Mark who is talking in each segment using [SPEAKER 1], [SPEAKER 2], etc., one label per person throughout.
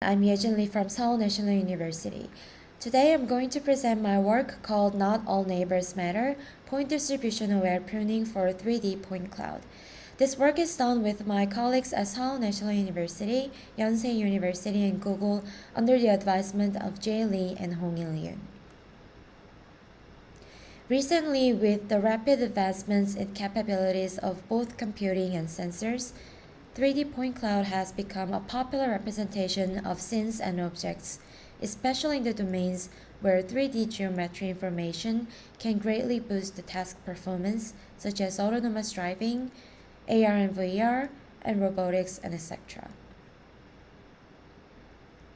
[SPEAKER 1] I'm 𝗔𝗯𝘀𝘁𝗿 from Seoul National University. Today I'm going to present my work called Not All Neighbors Matter, Point Distribution Aware Pruning for 3D Point Cloud. This work is done with my colleagues at Seoul National University, Yonsei University, and Google under the advisement of Jae Lee and Hong-il Yoon. Recently, with the rapid advancements in capabilities of both computing and sensors, 3D point cloud has become a popular representation of scenes and objects, especially in the domains where 3D geometry information can greatly boost the task performance, such as autonomous driving, AR and VR, and robotics, and etc.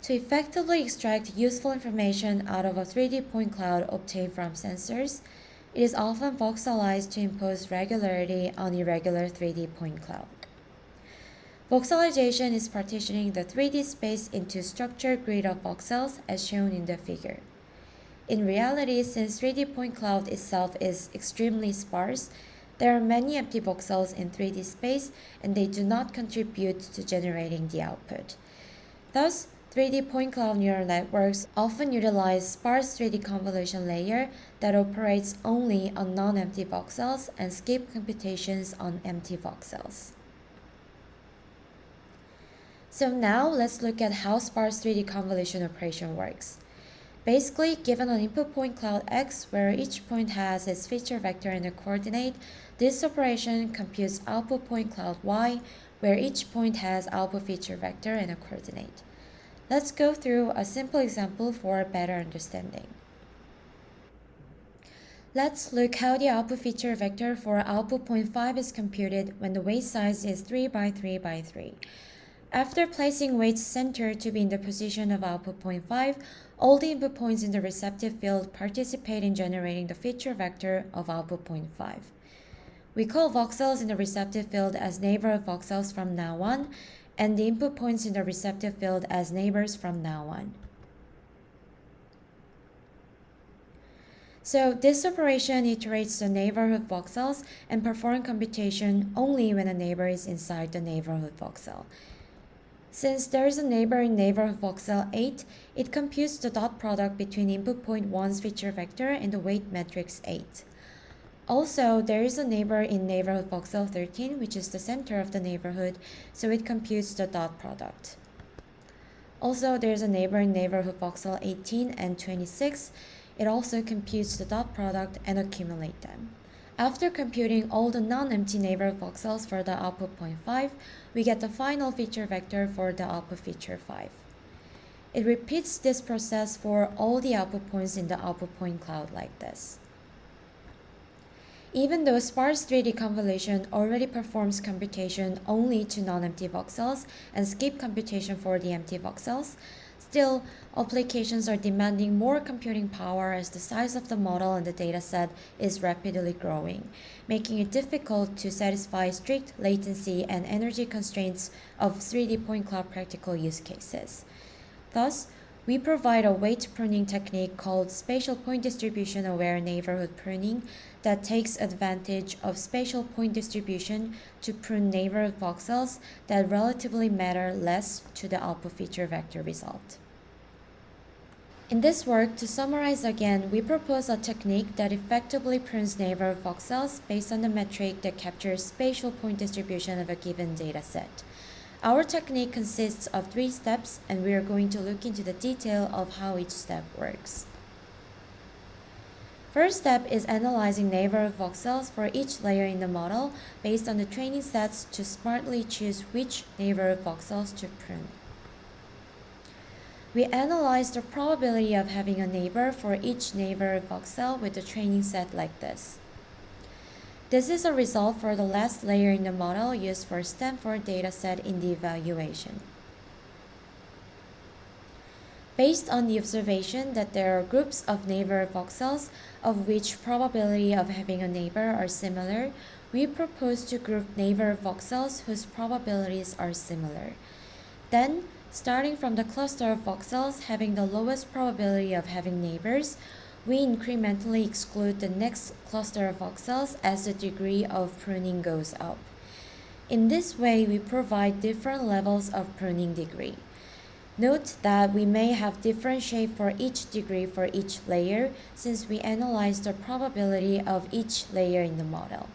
[SPEAKER 1] To effectively extract useful information out of a 3D point cloud obtained from sensors, it is often voxelized to impose regularity on irregular 3D point cloud. Voxelization is partitioning the 3D space into structured grid of voxels as shown in the figure. In reality, since 3D point cloud itself is extremely sparse, there are many empty voxels in 3D space and they do not contribute to generating the output. Thus, 3D point cloud neural networks often utilize sparse 3D convolution layer that operates only on non-empty voxels and skip computations on empty voxels. So now let's look at how sparse 3D convolution operation works. Basically, given an input point cloud X where each point has its feature vector and a coordinate, this operation computes output point cloud Y where each point has output feature vector and a coordinate. Let's go through a simple example for a better understanding. Let's look how the output feature vector for output point 5 is computed when the weight size is 3 by 3 by 3. After placing weights center to be in the position of output point 5, all the input points in the receptive field participate in generating the feature vector of output point 5. We call voxels in the receptive field as neighborhood voxels from now on, and the input points in the receptive field as neighbors from now on. So this operation iterates the neighborhood voxels and performs computation only when a neighbor is inside the neighborhood voxel. Since there is a neighbor in neighborhood voxel 8, it computes the dot product between input point 1's feature vector and the weight matrix 8. Also, there is a neighbor in neighborhood voxel 13, which is the center of the neighborhood, so it computes the dot product. Also, there is a neighbor in neighborhood voxel 18 and 26. It also computes the dot product and accumulate them. After computing all the non-empty neighborhood voxels for the output point 5, we get the final feature vector for the output feature 5. It repeats this process for all the output points in the output point cloud like this. Even though sparse 3D convolution already performs computation only to non-empty voxels and skip computation for the empty voxels, still, applications are demanding more computing power as the size of the model and the dataset is rapidly growing, making it difficult to satisfy strict latency and energy constraints of 3D point cloud practical use cases. Thus, we provide a weight pruning technique called Spatial Point Distribution Aware Neighborhood Pruning that takes advantage of spatial point distribution to prune neighborhood voxels that relatively matter less to the output feature vector result. In this work, to summarize again, we propose a technique that effectively prunes neighborhood voxels based on the metric that captures spatial point distribution of a given dataset. Our technique consists of 3 steps, and we are going to look into the detail of how each step works. First step is analyzing neighborhood voxels for each layer in the model based on the training sets to smartly choose which neighborhood voxels to prune. We analyze the probability of having a neighbor for each neighborhood voxel with the training set like this. This is a result for the last layer in the model used for Stanford dataset in the evaluation. Based on the observation that there are groups of neighborhood voxels of which probability of having a neighbor are similar, we propose to group neighborhood voxels whose probabilities are similar. Then, starting from the cluster of voxels having the lowest probability of having neighbors, we incrementally exclude the next cluster of voxels as the degree of pruning goes up. In this way, we provide different levels of pruning degree. Note that we may have different shape for each degree for each layer since we analyze the probability of each layer in the model.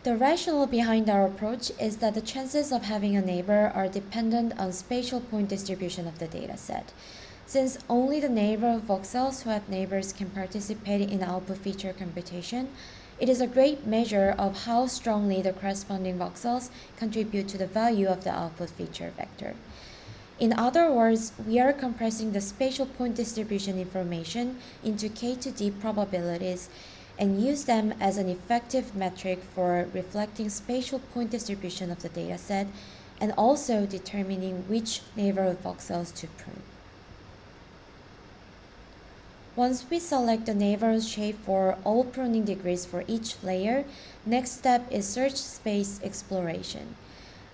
[SPEAKER 1] The rationale behind our approach is that the chances of having a neighbor are dependent on spatial point distribution of the dataset. Since only the neighborhood voxels who have neighbors can participate in output feature computation, it is a great measure of how strongly the corresponding voxels contribute to the value of the output feature vector. In other words, we are compressing the spatial point distribution information into K to D probabilities and use them as an effective metric for reflecting spatial point distribution of the dataset and also determining which neighborhood voxels to prune. Once we select the neighborhood shape for all pruning degrees for each layer, next step is search space exploration.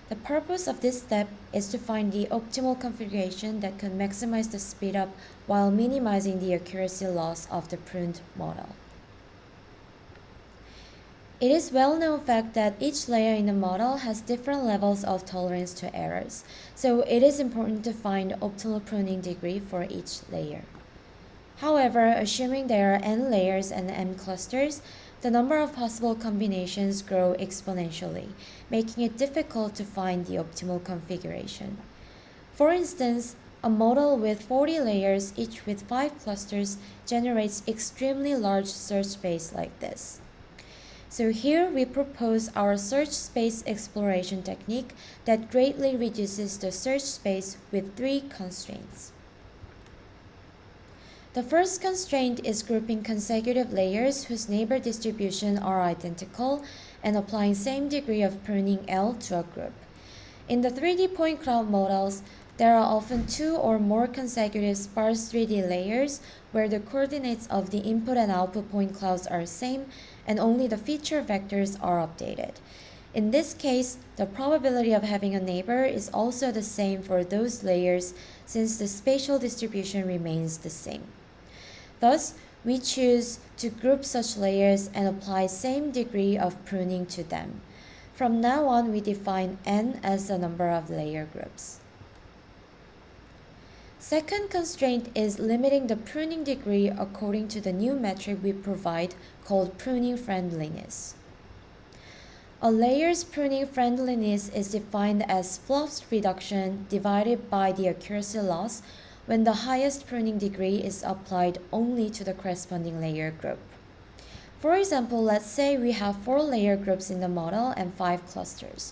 [SPEAKER 1] The purpose of this step is to find the optimal configuration that can maximize the speedup while minimizing the accuracy loss of the pruned model. It is well-known fact that each layer in the model has different levels of tolerance to errors, so it is important to find the optimal pruning degree for each layer. However, assuming there are n layers and m clusters, the number of possible combinations grow exponentially, making it difficult to find the optimal configuration. For instance, a model with 40 layers, each with 5 clusters, generates extremely large search space like this. So here we propose our search space exploration technique that greatly reduces the search space with 3 constraints. The first constraint is grouping consecutive layers whose neighbor distribution are identical and applying same degree of pruning L to a group. In the 3D point cloud models, there are often 2 or more consecutive sparse 3D layers where the coordinates of the input and output point clouds are same and only the feature vectors are updated. In this case, the probability of having a neighbor is also the same for those layers since the spatial distribution remains the same. Thus, we choose to group such layers and apply same degree of pruning to them. From now on, we define n as the number of layer groups. Second constraint is limiting the pruning degree according to the new metric we provide called pruning friendliness. A layer's pruning friendliness is defined as flops reduction divided by the accuracy loss when the highest pruning degree is applied only to the corresponding layer group. For example, let's say we have 4 layer groups in the model and 5 clusters.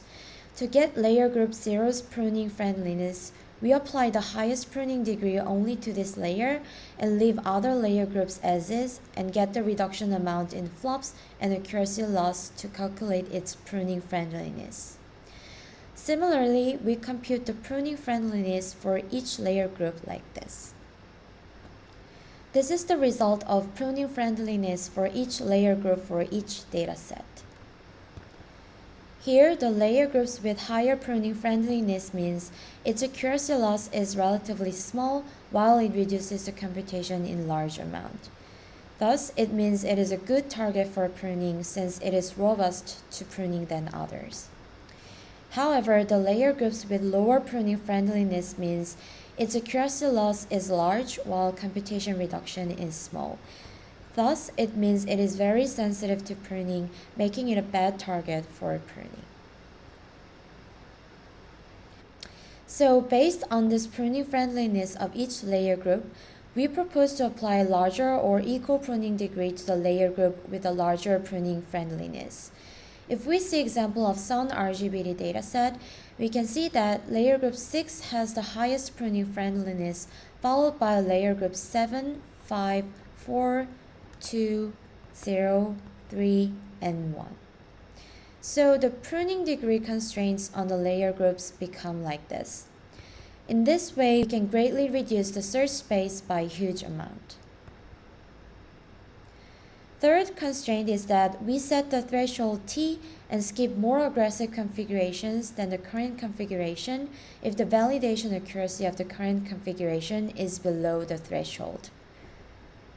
[SPEAKER 1] To get layer group 0's pruning friendliness, we apply the highest pruning degree only to this layer and leave other layer groups as is and get the reduction amount in flops and accuracy loss to calculate its pruning friendliness. Similarly, we compute the pruning friendliness for each layer group like this. This is the result of pruning friendliness for each layer group for each dataset. Here, the layer groups with higher pruning friendliness means its accuracy loss is relatively small while it reduces the computation in large amount. Thus, it means it is a good target for pruning since it is robust to pruning than others. However, the layer groups with lower pruning friendliness means its accuracy loss is large while computation reduction is small. Thus, it means it is very sensitive to pruning, making it a bad target for pruning. So, based on this pruning friendliness of each layer group, we propose to apply a larger or equal pruning degree to the layer group with a larger pruning friendliness. If we see example of Sun RGBD dataset, we can see that layer group 6 has the highest pruning friendliness, followed by layer group 7, 5, 4, 2, 0, 3, and 1. So the pruning degree constraints on the layer groups become like this. In this way, we can greatly reduce the search space by a huge amount. Third constraint is that we set the threshold T and skip more aggressive configurations than the current configuration if the validation accuracy of the current configuration is below the threshold.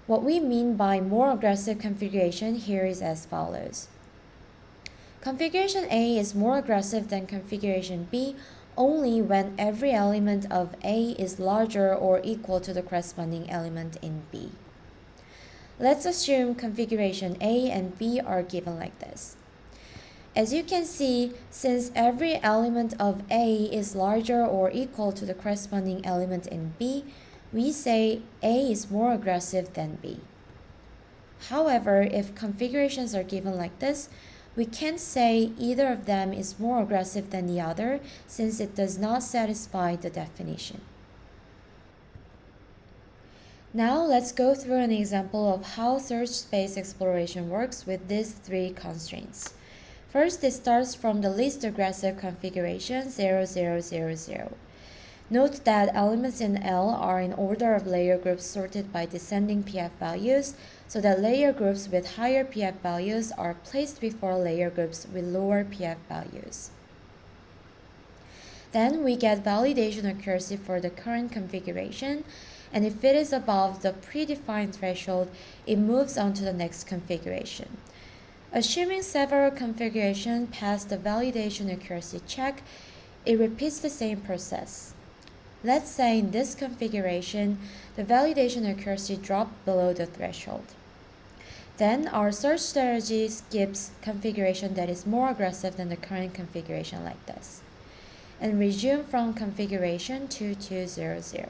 [SPEAKER 1] What we mean by more aggressive configuration here is as follows. Configuration A is more aggressive than configuration B only when every element of A is larger or equal to the corresponding element in B. Let's assume configuration A and B are given like this. As you can see, since every element of A is larger or equal to the corresponding element in B, we say A is more aggressive than B. However, if configurations are given like this, we can't say either of them is more aggressive than the other since it does not satisfy the definition. Now let's go through an example of how search space exploration works with these three constraints. First, it starts from the least aggressive configuration 0, 0, 0, 0. Note that elements in L are in order of layer groups sorted by descending PF values, so that layer groups with higher PF values are placed before layer groups with lower PF values. Then we get validation accuracy for the current configuration, and if it is above the predefined threshold, it moves on to the next configuration. Assuming several configurations pass the validation accuracy check, it repeats the same process. Let's say in this configuration, the validation accuracy dropped below the threshold. Then our search strategy skips configuration that is more aggressive than the current configuration like this, and resume from configuration 2200.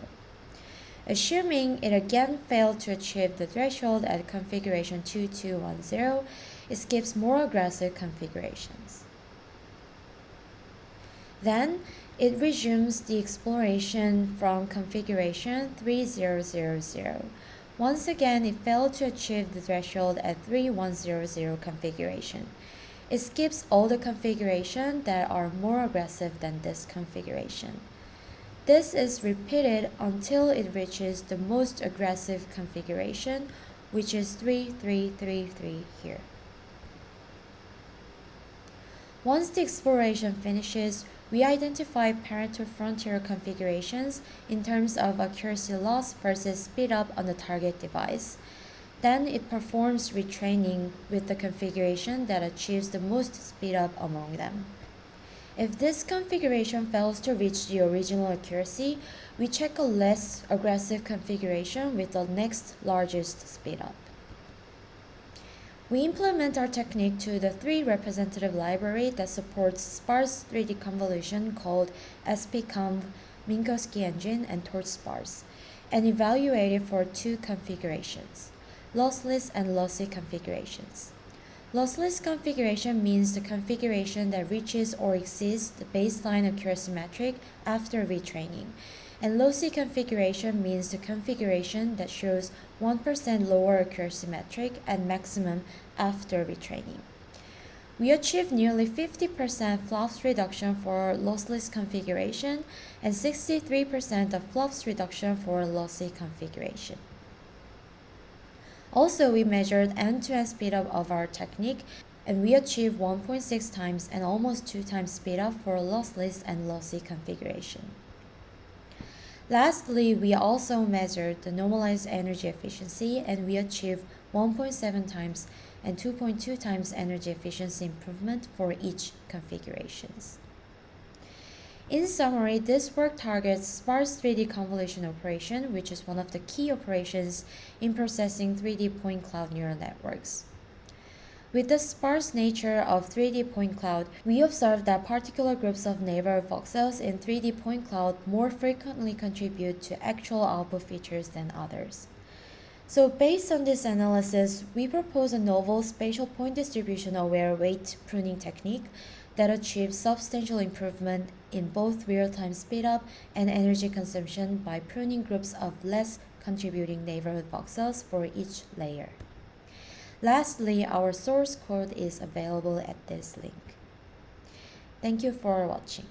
[SPEAKER 1] Assuming it again failed to achieve the threshold at configuration 2210, it skips more aggressive configurations. Then it resumes the exploration from configuration 3000. Once again, it failed to achieve the threshold at 3100 configuration. It skips all the configurations that are more aggressive than this configuration. This is repeated until it reaches the most aggressive configuration, which is 3333 here. Once the exploration finishes, we identify Pareto frontier configurations in terms of accuracy loss versus speed up on the target device. Then it performs retraining with the configuration that achieves the most speed up among them. If this configuration fails to reach the original accuracy, we check a less aggressive configuration with the next largest speed up. We implement our technique to the three representative library that supports sparse 3D convolution called 𝗔𝗯𝘀𝘁𝗿 and torch sparse, and evaluate it for two configurations, lossless and lossy configurations. Lossless configuration means the configuration that reaches or exceeds the baseline accuracy metric after retraining, and lossy configuration means the configuration that shows 1% lower accuracy metric at maximum after retraining. We achieved nearly 50% flops reduction for lossless configuration and 63% of flops reduction for lossy configuration. Also, we measured end-to-end speedup of our technique, and we achieved 1.6 times and almost 2 times speedup for lossless and lossy configuration. Lastly, we also measured the normalized energy efficiency, and we achieved 1.7 times and 2.2 times energy efficiency improvement for each configurations. In summary, this work targets sparse 3D convolution operation, which is one of the key operations in processing 3D point cloud neural networks. With the sparse nature of 3D point cloud, we observed that particular groups of neighborhood voxels in 3D point cloud more frequently contribute to actual output features than others. So based on this analysis, we propose a novel spatial point distribution aware weight pruning technique that achieves substantial improvement in both real-time speedup and energy consumption by pruning groups of less contributing neighborhood voxels for each layer. Lastly, our source code is available at this link. Thank you for watching.